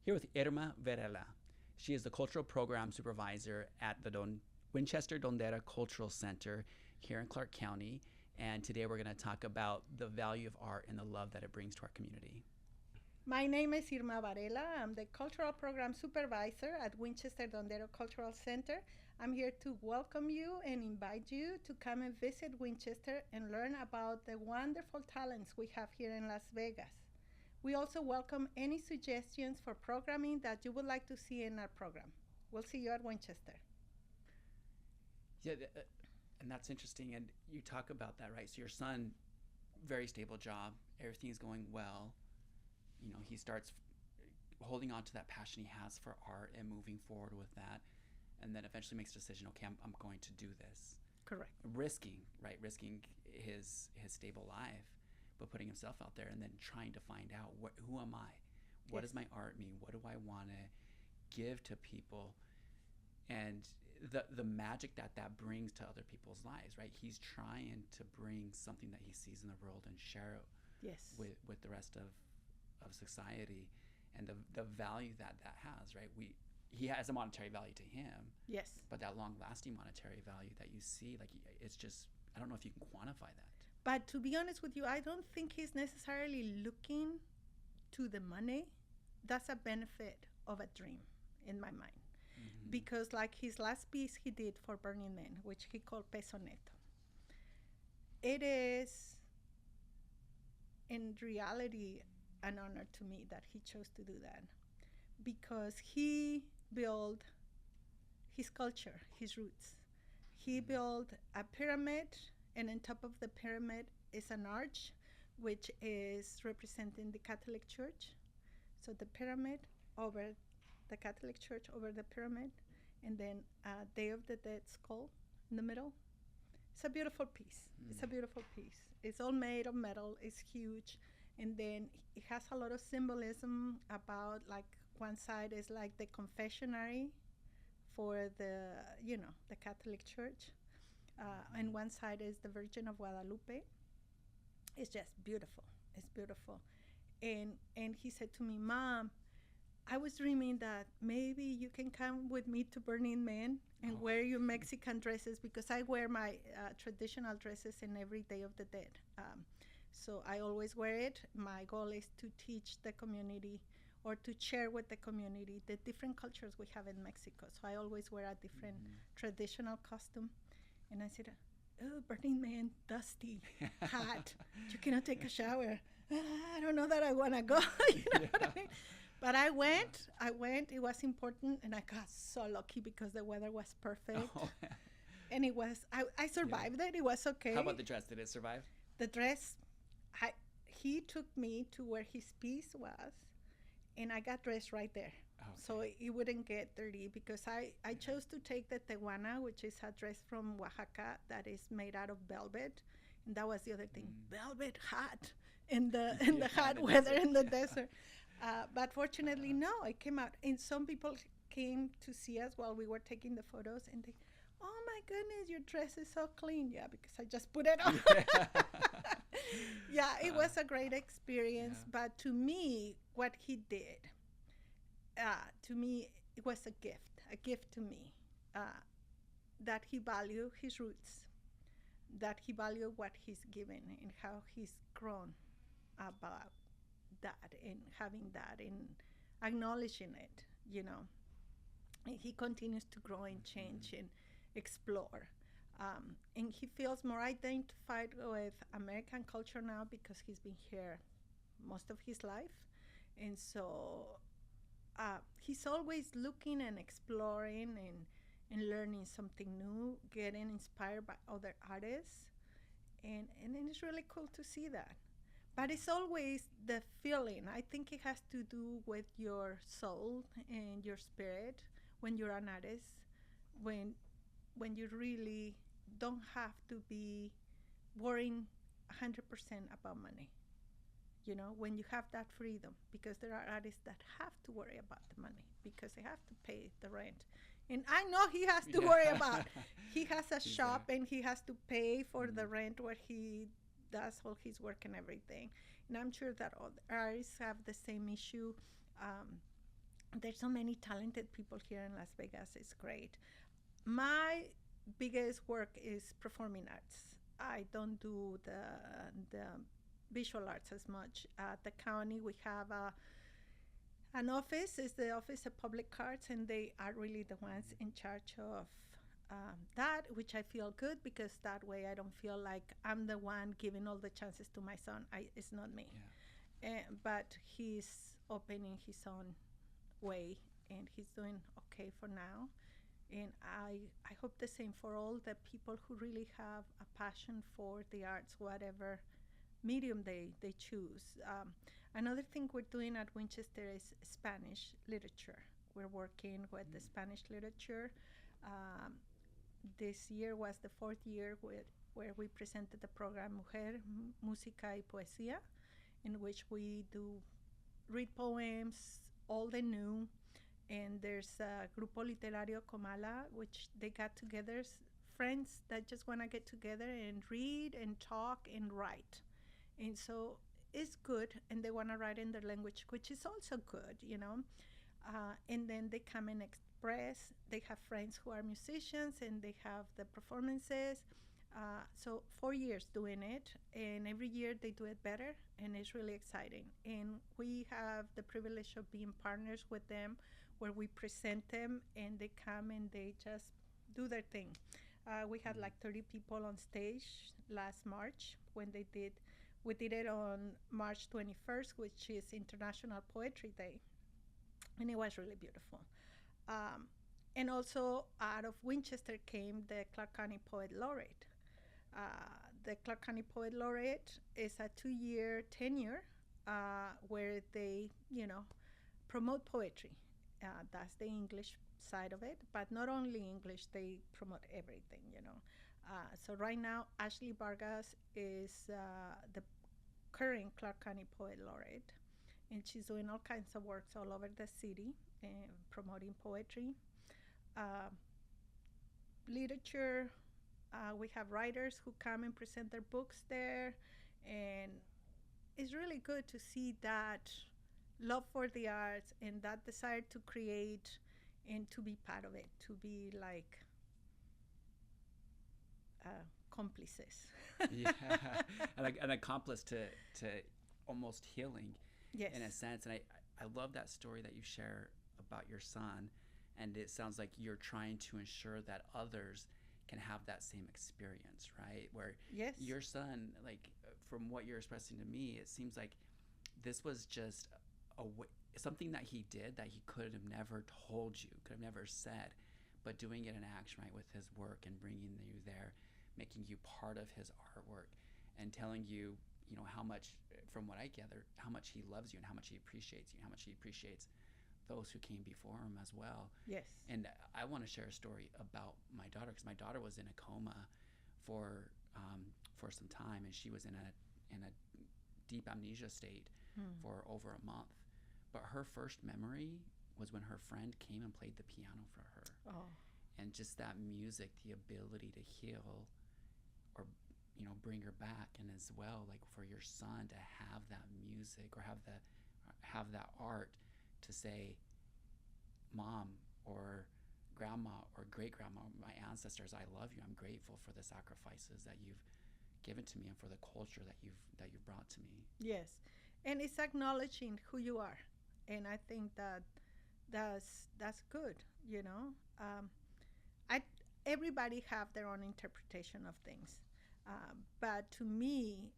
Here with Irma Valera. She is the Cultural Program Supervisor at the Winchester Dondero Cultural Center here in Clark County. And today we're going to talk about the value of art and the love that it brings to our community. My name is Irma Valera. I'm the Cultural Program Supervisor at Winchester Dondero Cultural Center. I'm here to welcome you and invite you to come and visit Winchester and learn about the wonderful talents we have here in Las Vegas. We also welcome any suggestions for programming that you would like to see in our program. We'll see you at Winchester. Yeah, and that's interesting. And you talk about that, right? So your son, very stable job, everything's going well. You know, he starts holding on to that passion he has for art and moving forward with that, and then eventually makes a decision. Okay, I'm going to do this. Correct. Risking his stable life, but putting himself out there and then trying to find out who am I, what does my art mean, what do I want to give to people, and the magic that brings to other people's lives, right? He's trying to bring something that he sees in the world and share it with the rest of society, and the value that has, right? He has a monetary value to him, Yes. but that long-lasting monetary value that you see, like, it's just, I don't know if you can quantify that. But to be honest with you, I don't think he's necessarily looking to the money. That's a benefit of a dream in my mind. Mm-hmm. Because like his last piece he did for Burning Man, which he called Peso Neto, it is in reality an honor to me that he chose to do that, because he built his culture, his roots. He built a pyramid, and on top of the pyramid is an arch, which is representing the Catholic Church. So the pyramid over the Catholic Church over the pyramid, and then a Day of the Dead skull in the middle. It's a beautiful piece. It's a beautiful piece. It's all made of metal. It's huge. And then it has a lot of symbolism about, like, one side is like the confessionary for the Catholic Church. And one side is the Virgin of Guadalupe. It's just beautiful. It's beautiful. And he said to me, Mom, I was dreaming that maybe you can come with me to Burning Man and wear your Mexican dresses, because I wear my traditional dresses in every Day of the Dead. So I always wear it. My goal is to teach the community, or to share with the community, the different cultures we have in Mexico. So I always wear a different traditional costume. And I said, oh, Burning Man, dusty, hot. You cannot take a shower. I don't know that I want to go. You know what I mean? But I went. It was important, and I got so lucky because the weather was perfect. Oh. And it was, I survived it. It was okay. How about the dress? Did it survive? The dress, he took me to where his piece was, and I got dressed right there. Okay. So it wouldn't get dirty, because I chose to take the tehuana, which is a dress from Oaxaca that is made out of velvet. And that was the other thing, velvet hot in the hot weather in the desert. But fortunately, no, it came out. And some people came to see us while we were taking the photos, and they, oh my goodness, your dress is so clean. Yeah, because I just put it on. Yeah, it was a great experience. Yeah. But to me, what he did, to me, it was a gift to me, that he valued his roots, that he valued what he's given, and how he's grown about that, and having that, and acknowledging it, And he continues to grow and change and explore. And he feels more identified with American culture now, because he's been here most of his life. And so he's always looking and exploring and learning something new, getting inspired by other artists. And then it's really cool to see that. But it's always the feeling. I think it has to do with your soul and your spirit when you're an artist, when you really don't have to be worrying 100% about money. When you have that freedom, because there are artists that have to worry about the money because they have to pay the rent. And I know he has to worry about. He has a shop and he has to pay for the rent where he does all his work and everything. And I'm sure that all artists have the same issue. There's so many talented people here in Las Vegas. It's great. My biggest work is performing arts. I don't do the visual arts as much. At the county, we have an office, is the Office of Public Arts, and they are really the ones in charge of that, which I feel good because that way I don't feel like I'm the one giving all the chances to my son. It's not me. But he's opening his own way and he's doing okay for now. And I hope the same for all the people who really have a passion for the arts, whatever medium they choose. Another thing we're doing at Winchester is Spanish literature. We're working with the Spanish literature. Um, this year was the fourth year where we presented the program Mujer, Música y Poesía, in which we do read poems, all the new. And there's a Grupo Literario Comala, which they got together, friends that just want to get together and read and talk and write. And so it's good, and they want to write in their language, which is also good, you know. And then they come and express. They have friends who are musicians, and they have the performances. So 4 years doing it, and every year they do it better, and it's really exciting. And we have the privilege of being partners with them, where we present them, and they come and they just do their thing. We had like 30 people on stage last March when they did. We did it on March 21st, which is International Poetry Day, and it was really beautiful. And also out of Winchester came the Clark County Poet Laureate. The Clark County Poet Laureate is a 2-year tenure where they, you know, promote poetry. That's the English side of it, but not only English, they promote everything, you know. So right now, Ashley Vargas is the current Clark County Poet Laureate, and she's doing all kinds of works all over the city and promoting poetry. Literature, we have writers who come and present their books there, and it's really good to see that love for the arts and that desire to create and to be part of it, to be like complices. Yeah, like an accomplice to almost healing, Yes. in a sense. And I love that story that you share about your son, and it sounds like you're trying to ensure that others can have that same experience, right? Where Yes. your son, like from what you're expressing to me, it seems like this was just something that he did that he could have never told you, could have never said, but doing it in action, right, with his work and bringing you there, making you part of his artwork, and telling you, you know, how much, from what I gather, how much he loves you and how much he appreciates you and how much he appreciates those who came before him as well. Yes. And I want to share a story about my daughter, because my daughter was in a coma for some time, and she was in a deep amnesia state for over a month. But her first memory was when her friend came and played the piano for her. Oh. And just that music, the ability to heal or, you know, bring her back. And as well, like for your son to have that music or have that art to say, Mom or Grandma or great grandma, my ancestors, I love you. I'm grateful for the sacrifices that you've given to me and for the culture that you've brought to me. Yes. And it's acknowledging who you are. And I think that's good, you know. Everybody have their own interpretation of things. But to me,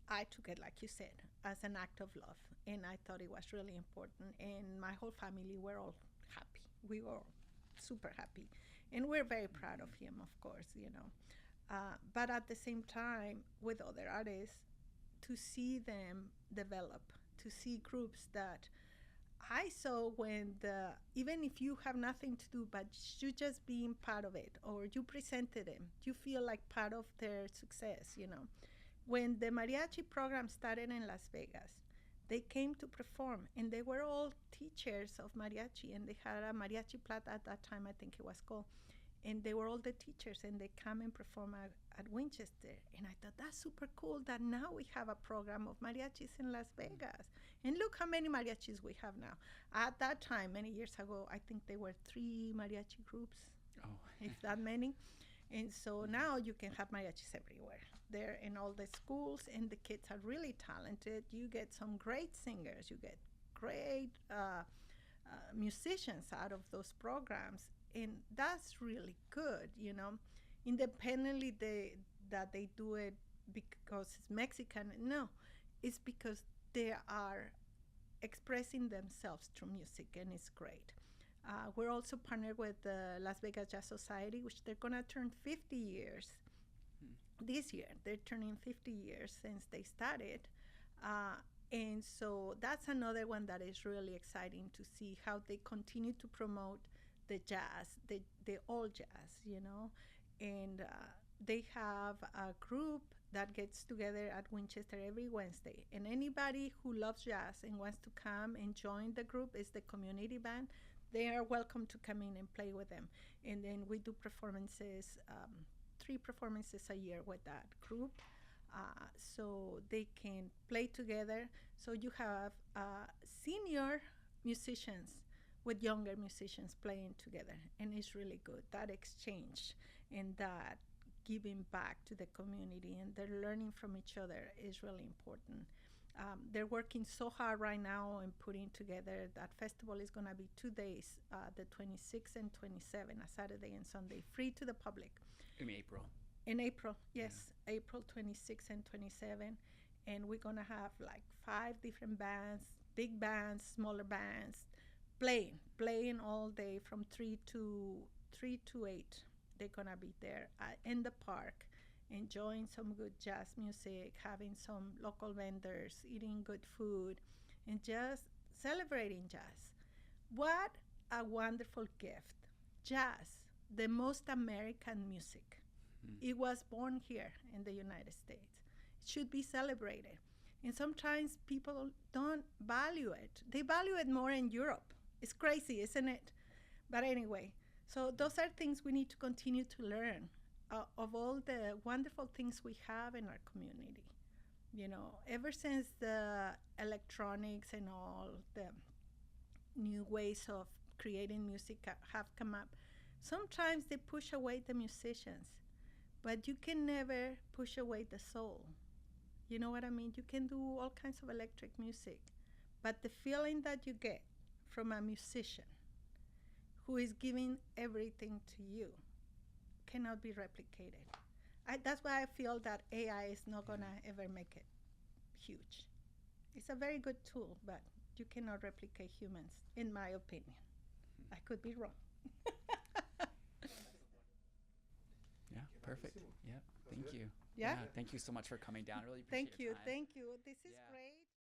I took it, like you said, as an act of love. And I thought it was really important. And my whole family were all happy. We were all super happy. And we're very proud of him, of course, you know. But at the same time, with other artists, to see them develop, to see groups that I saw when even if you have nothing to do, but you just being part of it, or you presented them, you feel like part of their success, you know. When the mariachi program started in Las Vegas, they came to perform, and they were all teachers of mariachi, and they had a mariachi plata at that time, I think it was called. And they were all the teachers, and they come and perform at Winchester. And I thought, that's super cool that now we have a program of mariachis in Las Vegas. And look how many mariachis we have now. At that time, many years ago, I think there were 3 mariachi groups, if that many. And so now you can have mariachis everywhere. They're in all the schools, and the kids are really talented. You get some great singers. You get great musicians out of those programs. And that's really good, you know. Independently, that they do it because it's Mexican. No, it's because they are expressing themselves through music, and it's great. We're also partnered with the Las Vegas Jazz Society, which they're going to turn 50 years this year. They're turning 50 years since they started. And so that's another one that is really exciting to see how they continue to promote the jazz, the old jazz, you know. And they have a group that gets together at Winchester every Wednesday. And anybody who loves jazz and wants to come and join the group is the community band. They are welcome to come in and play with them. And then we do performances, 3 performances a year with that group. So they can play together. So you have senior musicians with younger musicians playing together, and it's really good. That exchange and that giving back to the community, and they're learning from each other is really important. They're working so hard right now in putting together that festival. Is going to be 2 days, the 26th and 27th, a Saturday and Sunday, free to the public. In April. In April, yes, yeah. April 26th and 27th. And we're going to have like 5 different bands, big bands, smaller bands, playing all day from 3 to 8. They're going to be there in the park, enjoying some good jazz music, having some local vendors, eating good food, and just celebrating jazz. What a wonderful gift. Jazz, the most American music. It was born here in the United States. It should be celebrated. And sometimes people don't value it. They value it more in Europe. It's crazy, isn't it? But anyway, so those are things we need to continue to learn of all the wonderful things we have in our community. You know, ever since the electronics and all the new ways of creating music have come up, sometimes they push away the musicians, but you can never push away the soul. You know what I mean? You can do all kinds of electric music, but the feeling that you get from a musician who is giving everything to you cannot be replicated. That's why I feel that AI is not going to ever make it huge. It's a very good tool, but you cannot replicate humans, in my opinion. I could be wrong. Yeah, perfect. Yeah, thank you. Yeah? Thank you so much for coming down. I really appreciate your time. Thank you. This is great.